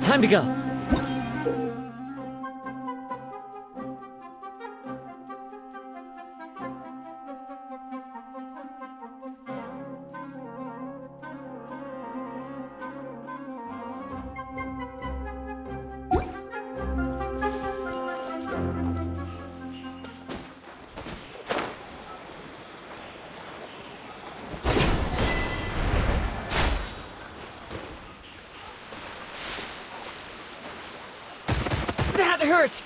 Time to go. That hurts!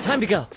Time to go.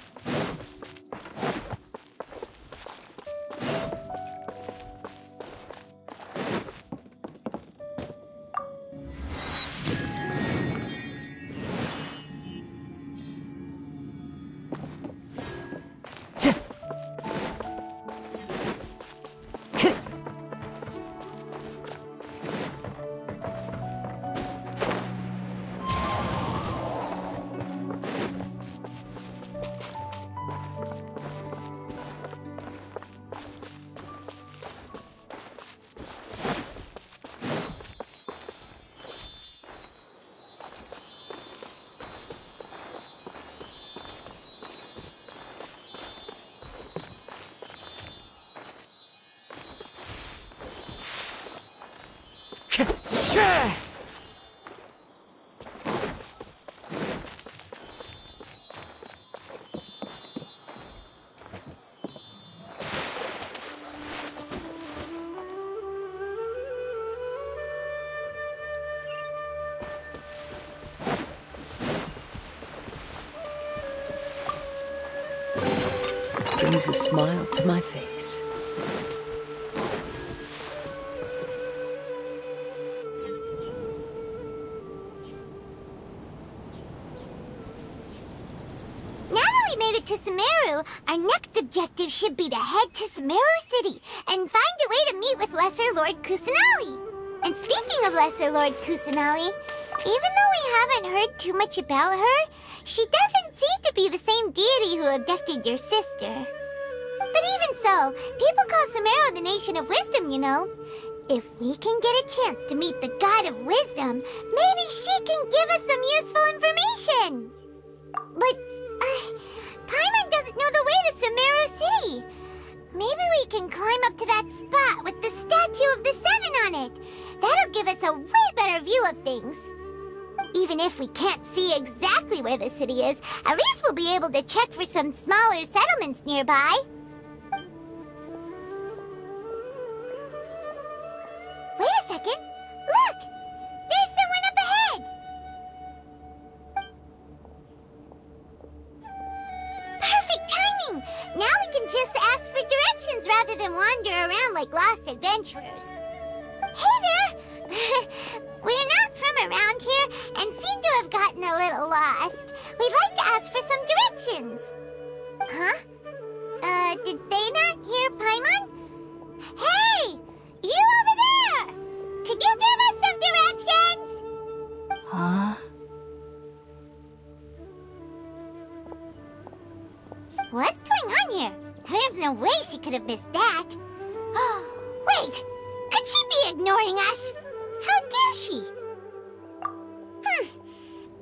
Brings a smile to my face. Now that we made it to Sumeru, our next objective should be to head to Sumeru City and find a way to meet with Lesser Lord Kusanali. And speaking of Lesser Lord Kusanali, even though we haven't heard too much about her, she doesn't seem to be the same deity who abducted your sister. But even so, people call Sumeru the Nation of Wisdom, you know. If we can get a chance to meet the God of Wisdom, maybe she can give us some useful information. But, Paimon doesn't know the way to Sumeru City. Maybe we can climb up to that spot with the statue of the Seven on it. That'll give us a way better view of things. Even if we can't see exactly where the city is, at least we'll be able to check for some smaller settlements nearby. Wait a second. Look! There's someone up ahead! morning. Now we can just ask for directions rather than wander around like lost adventurers. Hey there! We're not from around here and seem to have gotten a little lost. We'd like to ask for some directions. Huh? Did they not hear Paimon? Hey! You over there! Could you give us some directions? Huh? What's going on here? There's no way she could have missed that. Wait! Could she be ignoring us? How dare she?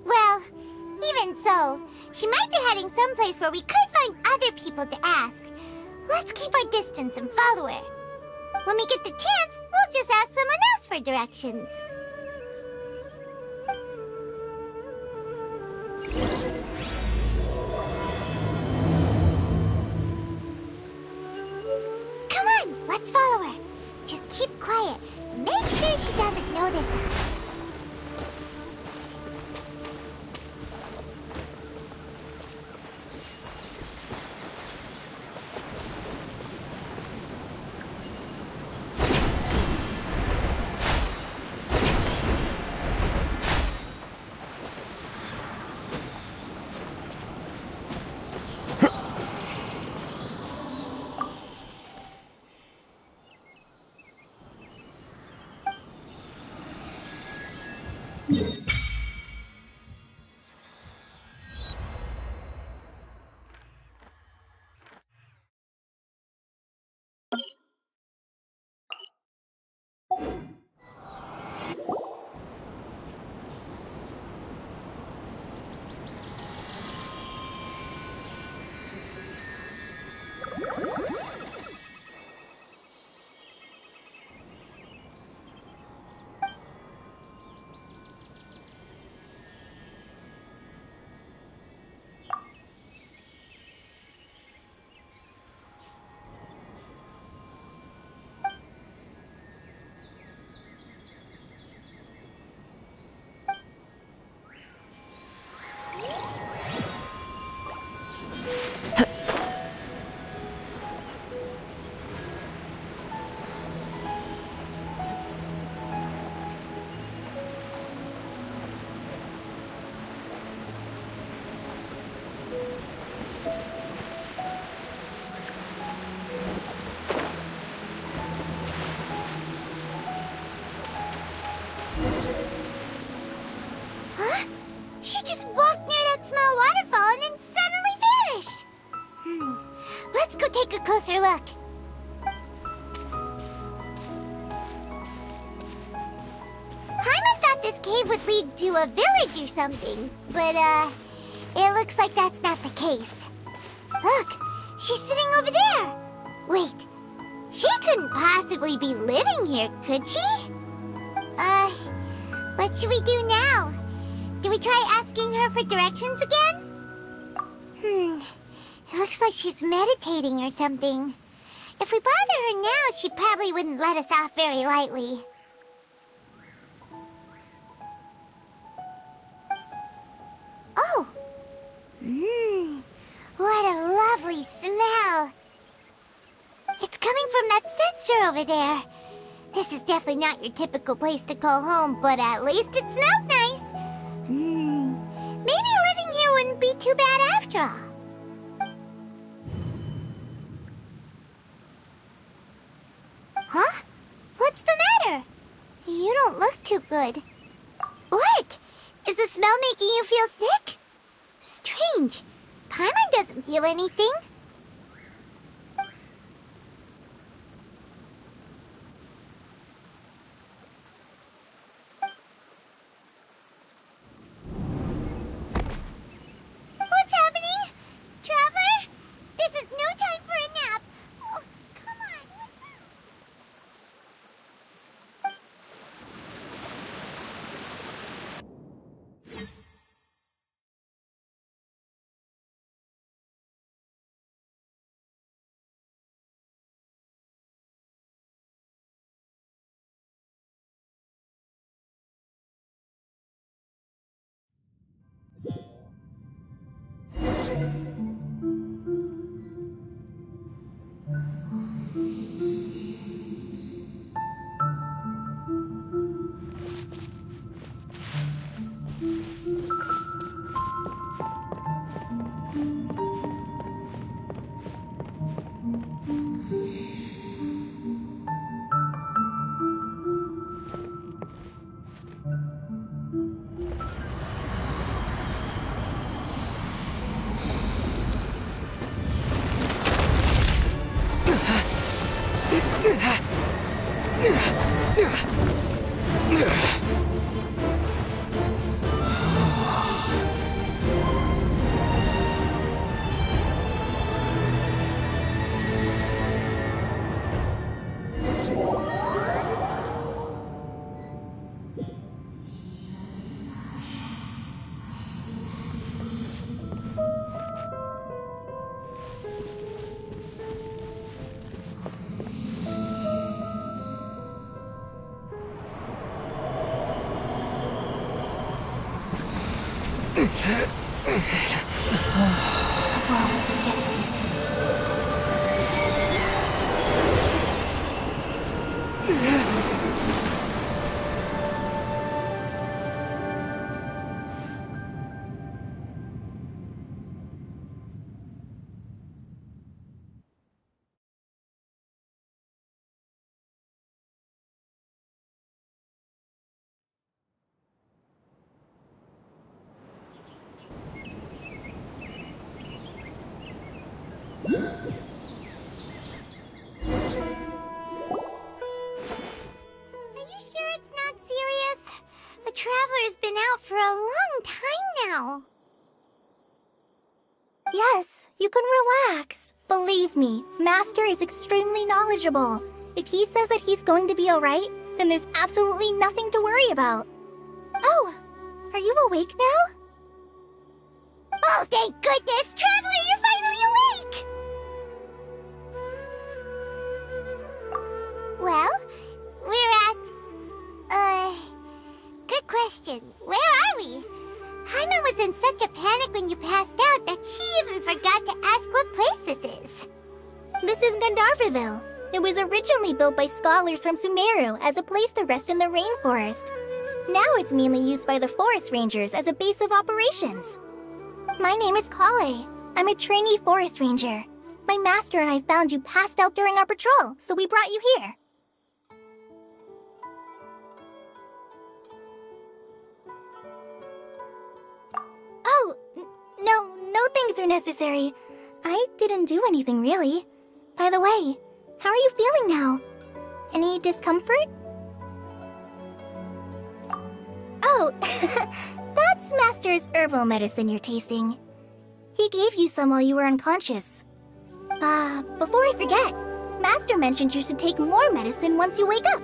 Well, even so, she might be heading someplace where we could find other people to ask. Let's keep our distance and follow her. When we get the chance, we'll just ask someone else for directions. Come on, let's follow her. Just keep quiet and make sure she doesn't notice us. Take a closer look. Paimon thought this cave would lead to a village or something, but it looks like that's not the case. Look, she's sitting over there. Wait, she couldn't possibly be living here, could she? What should we do now? Do we try asking her for directions again? It looks like she's meditating or something. If we bother her now, she probably wouldn't let us off very lightly. Oh! What a lovely smell! It's coming from that sensor over there. This is definitely not your typical place to call home, but at least it smells nice. Maybe living here wouldn't be too bad after all. Huh? What's the matter? You don't look too good. What? Is the smell making you feel sick? Strange. Paimon doesn't feel anything. What's happening? Traveler? This is no time for a nap. Oh, come on. Traveler's been out for a long time now. Yes, you can relax. Believe me, Master is extremely knowledgeable. If he says that he's going to be alright, then there's absolutely nothing to worry about. Oh, are you awake now? Oh, thank goodness! Traveler, you're finally awake! Well, we're at... Good question. Where are we? Paimon was in such a panic when you passed out that she even forgot to ask what place this is. This is Gandharvaville. It was originally built by scholars from Sumeru as a place to rest in the rainforest. Now it's mainly used by the forest rangers as a base of operations. My name is Kale. I'm a trainee forest ranger. My master and I found you passed out during our patrol, so we brought you here. Oh, no things are necessary. I didn't do anything, really. By the way, how are you feeling now? Any discomfort? Oh, that's Master's herbal medicine you're tasting. He gave you some while you were unconscious. Before I forget, Master mentioned you should take more medicine once you wake up.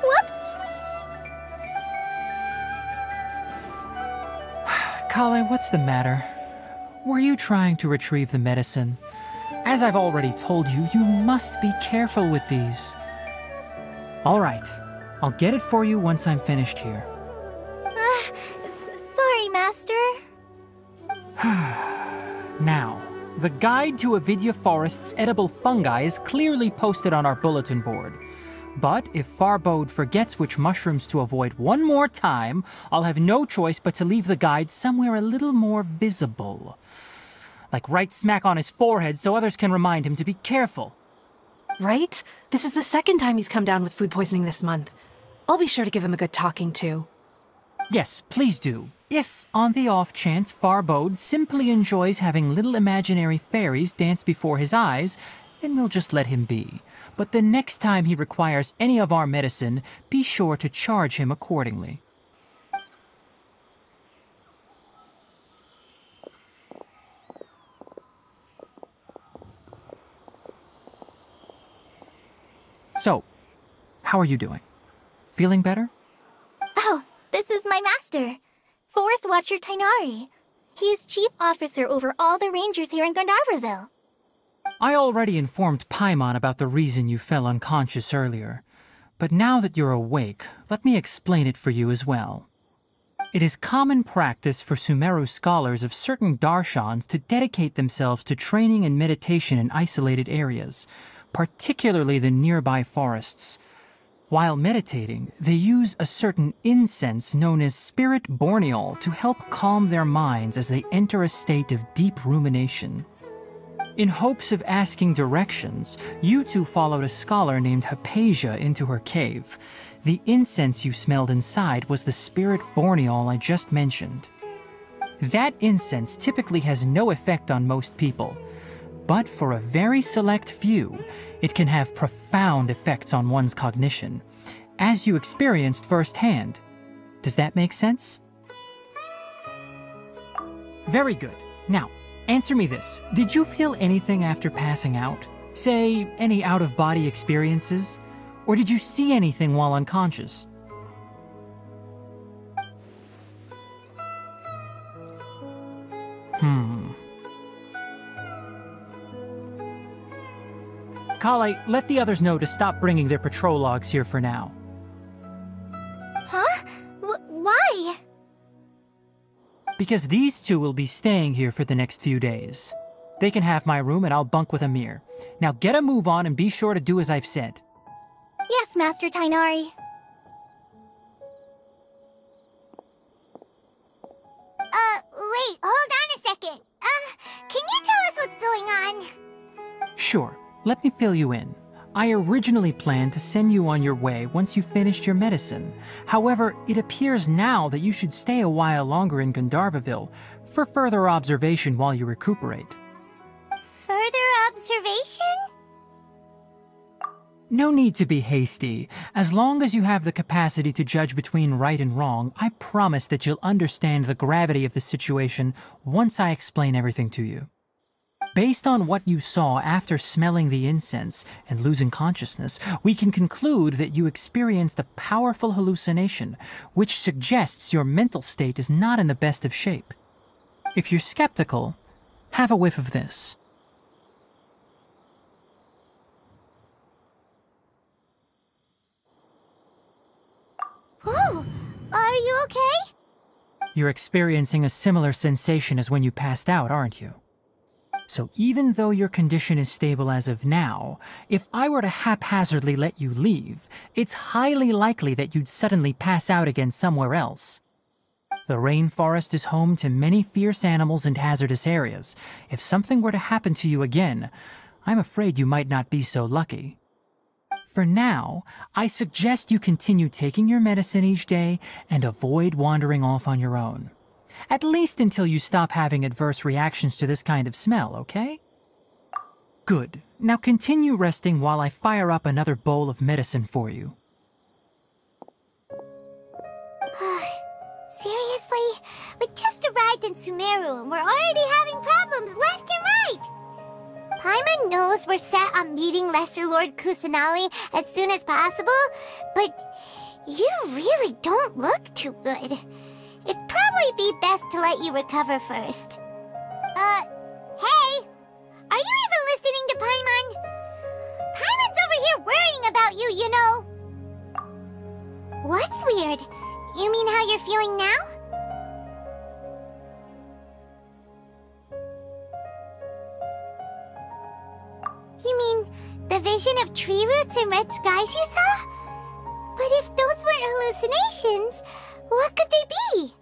Whoops! Kale, what's the matter? Were you trying to retrieve the medicine? As I've already told you, you must be careful with these. All right, I'll get it for you once I'm finished here. Sorry, Master. Now, the guide to Avidya Forest's edible fungi is clearly posted on our bulletin board. But if Farbode forgets which mushrooms to avoid one more time, I'll have no choice but to leave the guide somewhere a little more visible. Like right smack on his forehead so others can remind him to be careful. Right? This is the second time he's come down with food poisoning this month. I'll be sure to give him a good talking to. Yes, please do. If, on the off chance, Farbode simply enjoys having little imaginary fairies dance before his eyes, then we'll just let him be. But the next time he requires any of our medicine, be sure to charge him accordingly. So, how are you doing? Feeling better? Oh, this is my master, Forest Watcher Tainari. He is chief officer over all the rangers here in Gandharvaville. I already informed Paimon about the reason you fell unconscious earlier. But now that you're awake, let me explain it for you as well. It is common practice for Sumeru scholars of certain darshans to dedicate themselves to training and meditation in isolated areas, particularly the nearby forests. While meditating, they use a certain incense known as spirit borneol to help calm their minds as they enter a state of deep rumination. In hopes of asking directions, you two followed a scholar named Hypatia into her cave. The incense you smelled inside was the spirit borneol I just mentioned. That incense typically has no effect on most people, but for a very select few, it can have profound effects on one's cognition, as you experienced firsthand. Does that make sense? Very good. Now, answer me this. Did you feel anything after passing out? Say, any out-of-body experiences? Or did you see anything while unconscious? Kale, let the others know to stop bringing their patrol logs here for now. Huh? Why? Because these two will be staying here for the next few days. They can have my room and I'll bunk with Amir. Now get a move on and be sure to do as I've said. Yes, Master Tainari. Wait, hold on a second. Can you tell us what's going on? Sure, let me fill you in. I originally planned to send you on your way once you finished your medicine. However, it appears now that you should stay a while longer in Gandharvaville for further observation while you recuperate. Further observation? No need to be hasty. As long as you have the capacity to judge between right and wrong, I promise that you'll understand the gravity of the situation once I explain everything to you. Based on what you saw after smelling the incense and losing consciousness, we can conclude that you experienced a powerful hallucination, which suggests your mental state is not in the best of shape. If you're skeptical, have a whiff of this. Whoa, are you okay? You're experiencing a similar sensation as when you passed out, aren't you? So even though your condition is stable as of now, if I were to haphazardly let you leave, it's highly likely that you'd suddenly pass out again somewhere else. The rainforest is home to many fierce animals and hazardous areas. If something were to happen to you again, I'm afraid you might not be so lucky. For now, I suggest you continue taking your medicine each day and avoid wandering off on your own. At least until you stop having adverse reactions to this kind of smell, okay? Good. Now continue resting while I fire up another bowl of medicine for you. Seriously? We just arrived in Sumeru and we're already having problems left and right! Paimon knows we're set on meeting Lesser Lord Kusanali as soon as possible, but you really don't look too good. It'd probably be best to let you recover first. Hey! Are you even listening to Paimon? Paimon's over here worrying about you, you know! What's weird? You mean how you're feeling now? You mean the vision of tree roots and red skies you saw? But if those weren't hallucinations, what could they be?